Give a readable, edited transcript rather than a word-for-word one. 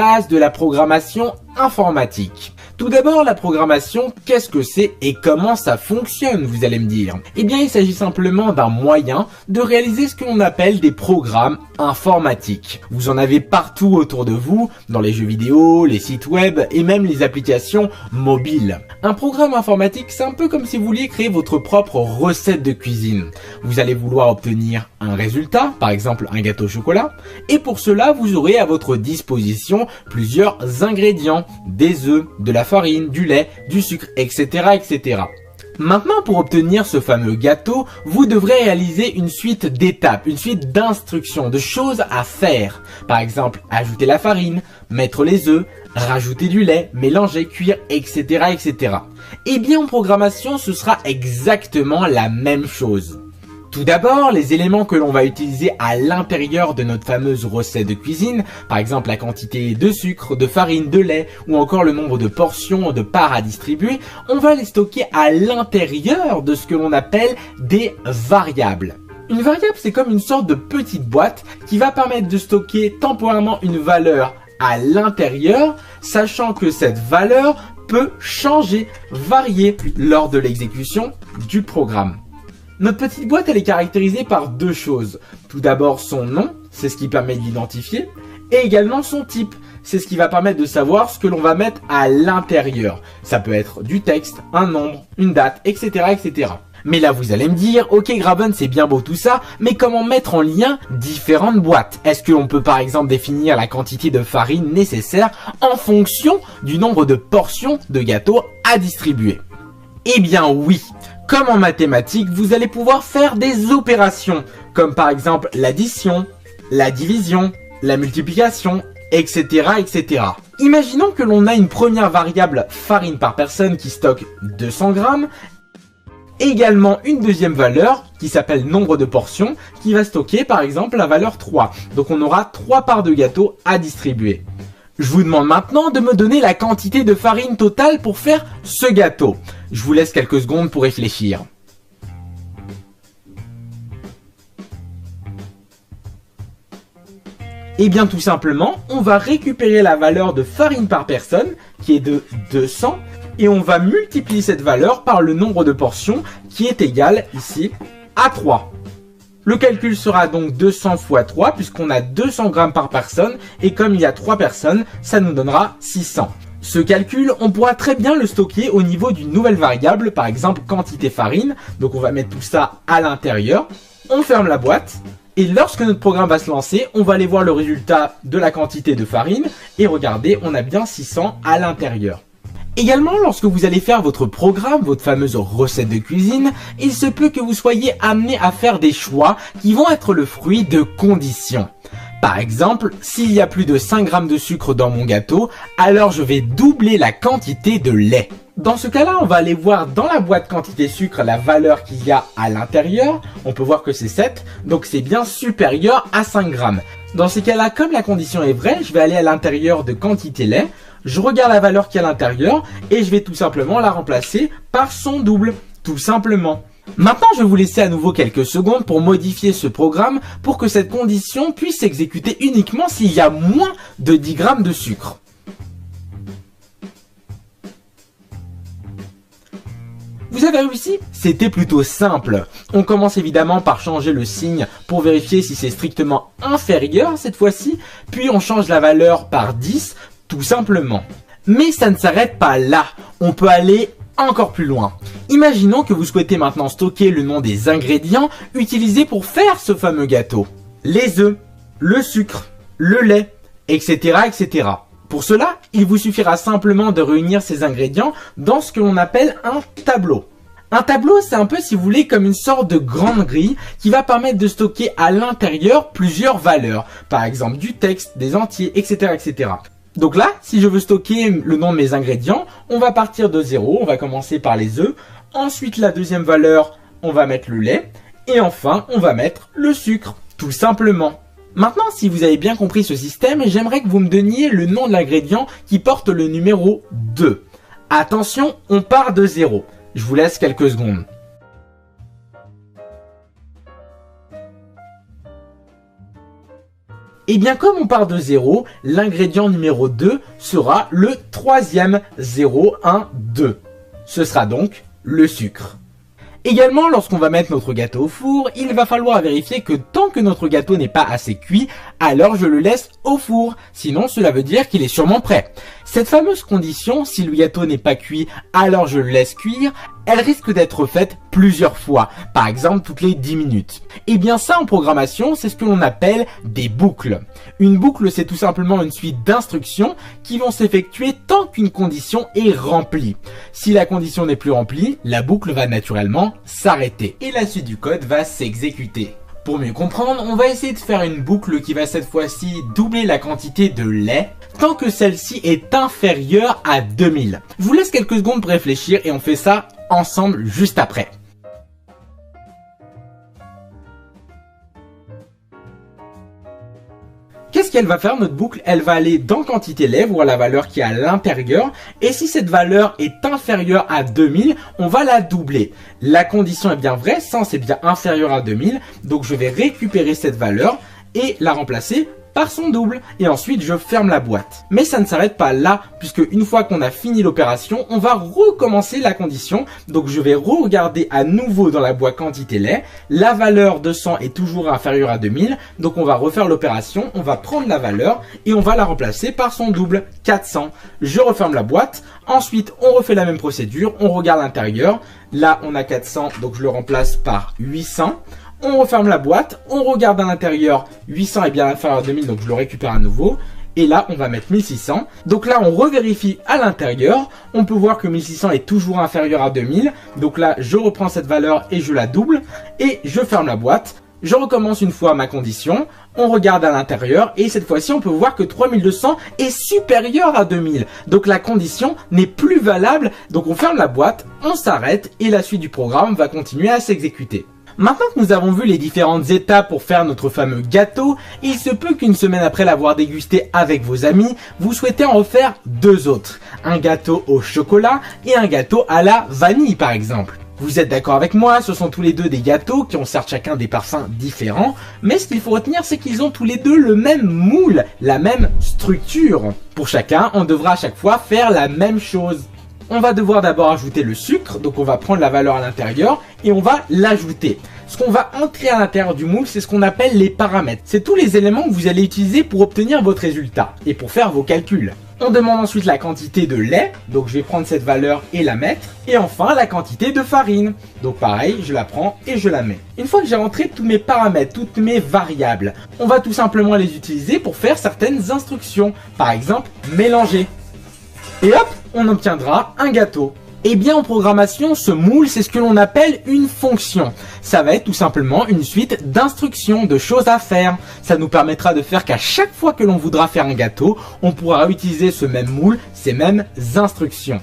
Base de la programmation informatique. Tout d'abord, la programmation, qu'est-ce que c'est et comment ça fonctionne, vous allez me dire? Eh bien, il s'agit simplement d'un moyen de réaliser ce que l'on appelle des programmes informatiques. Vous en avez partout autour de vous, dans les jeux vidéo, les sites web et même les applications mobiles. Un programme informatique, c'est un peu comme si vous vouliez créer votre propre recette de cuisine. Vous allez vouloir obtenir un résultat, par exemple un gâteau au chocolat, et pour cela, vous aurez à votre disposition plusieurs ingrédients, des œufs, de la farine, du lait, du sucre, etc., etc. Maintenant, pour obtenir ce fameux gâteau, vous devrez réaliser une suite d'étapes, une suite d'instructions, de choses à faire. Par exemple, ajouter la farine, mettre les œufs, rajouter du lait, mélanger, cuire, etc., etc. Et bien en programmation, ce sera exactement la même chose. Tout d'abord, les éléments que l'on va utiliser à l'intérieur de notre fameuse recette de cuisine, par exemple la quantité de sucre, de farine, de lait ou encore le nombre de portions de parts à distribuer, on va les stocker à l'intérieur de ce que l'on appelle des variables. Une variable, c'est comme une sorte de petite boîte qui va permettre de stocker temporairement une valeur à l'intérieur, sachant que cette valeur peut changer, varier lors de l'exécution du programme. Notre petite boîte, elle est caractérisée par deux choses. Tout d'abord, son nom, c'est ce qui permet de l'identifier, et également son type, c'est ce qui va permettre de savoir ce que l'on va mettre à l'intérieur. Ça peut être du texte, un nombre, une date, etc., etc. Mais là, vous allez me dire, ok Graven, c'est bien beau tout ça, mais comment mettre en lien différentes boîtes? Est-ce que l'on peut par exemple définir la quantité de farine nécessaire en fonction du nombre de portions de gâteau à distribuer? Eh bien oui. Comme en mathématiques, vous allez pouvoir faire des opérations, comme par exemple l'addition, la division, la multiplication, etc., etc. Imaginons que l'on a une première variable farine par personne qui stocke 200 grammes, également une deuxième valeur qui s'appelle nombre de portions, qui va stocker par exemple la valeur 3. Donc on aura 3 parts de gâteau à distribuer. Je vous demande maintenant de me donner la quantité de farine totale pour faire ce gâteau. Je vous laisse quelques secondes pour réfléchir. Et bien tout simplement, on va récupérer la valeur de farine par personne, qui est de 200, et on va multiplier cette valeur par le nombre de portions, qui est égal, ici, à 3. Le calcul sera donc 200 fois 3 puisqu'on a 200 grammes par personne et comme il y a 3 personnes, ça nous donnera 600. Ce calcul, on pourra très bien le stocker au niveau d'une nouvelle variable, par exemple quantité farine. Donc on va mettre tout ça à l'intérieur, on ferme la boîte et lorsque notre programme va se lancer, on va aller voir le résultat de la quantité de farine et regardez, on a bien 600 à l'intérieur. Également, lorsque vous allez faire votre programme, votre fameuse recette de cuisine, il se peut que vous soyez amené à faire des choix qui vont être le fruit de conditions. Par exemple, s'il y a plus de 5 grammes de sucre dans mon gâteau, alors je vais doubler la quantité de lait. Dans ce cas-là, on va aller voir dans la boîte quantité sucre la valeur qu'il y a à l'intérieur. On peut voir que c'est 7, donc c'est bien supérieur à 5 grammes. Dans ces cas-là, comme la condition est vraie, je vais aller à l'intérieur de quantité lait. Je regarde la valeur qui est à l'intérieur et je vais tout simplement la remplacer par son double, tout simplement. Maintenant, je vais vous laisser à nouveau quelques secondes pour modifier ce programme pour que cette condition puisse s'exécuter uniquement s'il y a moins de 10 grammes de sucre. Vous avez réussi? C'était plutôt simple. On commence évidemment par changer le signe pour vérifier si c'est strictement inférieur cette fois-ci, puis on change la valeur par 10 tout simplement. Mais ça ne s'arrête pas là, on peut aller encore plus loin. Imaginons que vous souhaitez maintenant stocker le nom des ingrédients utilisés pour faire ce fameux gâteau. Les œufs, le sucre, le lait, etc., etc. Pour cela, il vous suffira simplement de réunir ces ingrédients dans ce que l'on appelle un tableau. Un tableau, c'est un peu, si vous voulez, comme une sorte de grande grille qui va permettre de stocker à l'intérieur plusieurs valeurs. Par exemple, du texte, des entiers, etc., etc. Donc là, si je veux stocker le nom de mes ingrédients, on va partir de 0, on va commencer par les œufs. Ensuite, la deuxième valeur, on va mettre le lait. Et enfin, on va mettre le sucre, tout simplement. Maintenant, si vous avez bien compris ce système, j'aimerais que vous me donniez le nom de l'ingrédient qui porte le numéro 2. Attention, on part de 0. Je vous laisse quelques secondes. Et bien comme on part de 0, l'ingrédient numéro 2 sera le troisième 0, 1, 2. Ce sera donc le sucre. Également, lorsqu'on va mettre notre gâteau au four, il va falloir vérifier que tant que notre gâteau n'est pas assez cuit, alors je le laisse au four. Sinon, cela veut dire qu'il est sûrement prêt. Cette fameuse condition, si le gâteau n'est pas cuit, alors je le laisse cuire, elle risque d'être faite plusieurs fois, par exemple toutes les 10 minutes. Et bien ça en programmation, c'est ce que l'on appelle des boucles. Une boucle, c'est tout simplement une suite d'instructions qui vont s'effectuer tant qu'une condition est remplie. Si la condition n'est plus remplie, la boucle va naturellement s'arrêter et la suite du code va s'exécuter. Pour mieux comprendre, on va essayer de faire une boucle qui va cette fois-ci doubler la quantité de lait tant que celle-ci est inférieure à 2000. Je vous laisse quelques secondes pour réfléchir et on fait ça ensemble juste après. Qu'est-ce qu'elle va faire notre boucle? Elle va aller dans quantité lait, voir la valeur qui est à l'intérieur, et si cette valeur est inférieure à 2000, on va la doubler. La condition est bien vraie, 100 c'est bien inférieur à 2000, donc je vais récupérer cette valeur et la remplacer par son double, et ensuite je ferme la boîte. Mais ça ne s'arrête pas là, puisque une fois qu'on a fini l'opération, on va recommencer la condition. Donc je vais regarder à nouveau dans la boîte quantité lait, la valeur de 100 est toujours inférieure à 2000, donc on va refaire l'opération, on va prendre la valeur et on va la remplacer par son double, 400. Je referme la boîte, ensuite on refait la même procédure, on regarde l'intérieur, là on a 400, donc je le remplace par 800. On referme la boîte, on regarde à l'intérieur, 800 est bien inférieur à 2000, donc je le récupère à nouveau. Et là, on va mettre 1600. Donc là, on revérifie à l'intérieur. On peut voir que 1600 est toujours inférieur à 2000. Donc là, je reprends cette valeur et je la double. Et je ferme la boîte. Je recommence une fois ma condition. On regarde à l'intérieur. Et cette fois-ci, on peut voir que 3200 est supérieur à 2000. Donc la condition n'est plus valable. Donc on ferme la boîte, on s'arrête et la suite du programme va continuer à s'exécuter. Maintenant que nous avons vu les différentes étapes pour faire notre fameux gâteau, il se peut qu'une semaine après l'avoir dégusté avec vos amis, vous souhaitez en refaire deux autres. Un gâteau au chocolat et un gâteau à la vanille par exemple. Vous êtes d'accord avec moi, ce sont tous les deux des gâteaux qui ont certes chacun des parfums différents, mais ce qu'il faut retenir c'est qu'ils ont tous les deux le même moule, la même structure. Pour chacun, on devra à chaque fois faire la même chose. On va devoir d'abord ajouter le sucre, donc on va prendre la valeur à l'intérieur et on va l'ajouter. Ce qu'on va entrer à l'intérieur du moule, c'est ce qu'on appelle les paramètres. C'est tous les éléments que vous allez utiliser pour obtenir votre résultat et pour faire vos calculs. On demande ensuite la quantité de lait, donc je vais prendre cette valeur et la mettre. Et enfin la quantité de farine, donc pareil, je la prends et je la mets. Une fois que j'ai rentré tous mes paramètres, toutes mes variables, on va tout simplement les utiliser pour faire certaines instructions. Par exemple, mélanger. Et hop, on obtiendra un gâteau. Et bien en programmation, ce moule, c'est ce que l'on appelle une fonction. Ça va être tout simplement une suite d'instructions, de choses à faire. Ça nous permettra de faire qu'à chaque fois que l'on voudra faire un gâteau, on pourra utiliser ce même moule, ces mêmes instructions.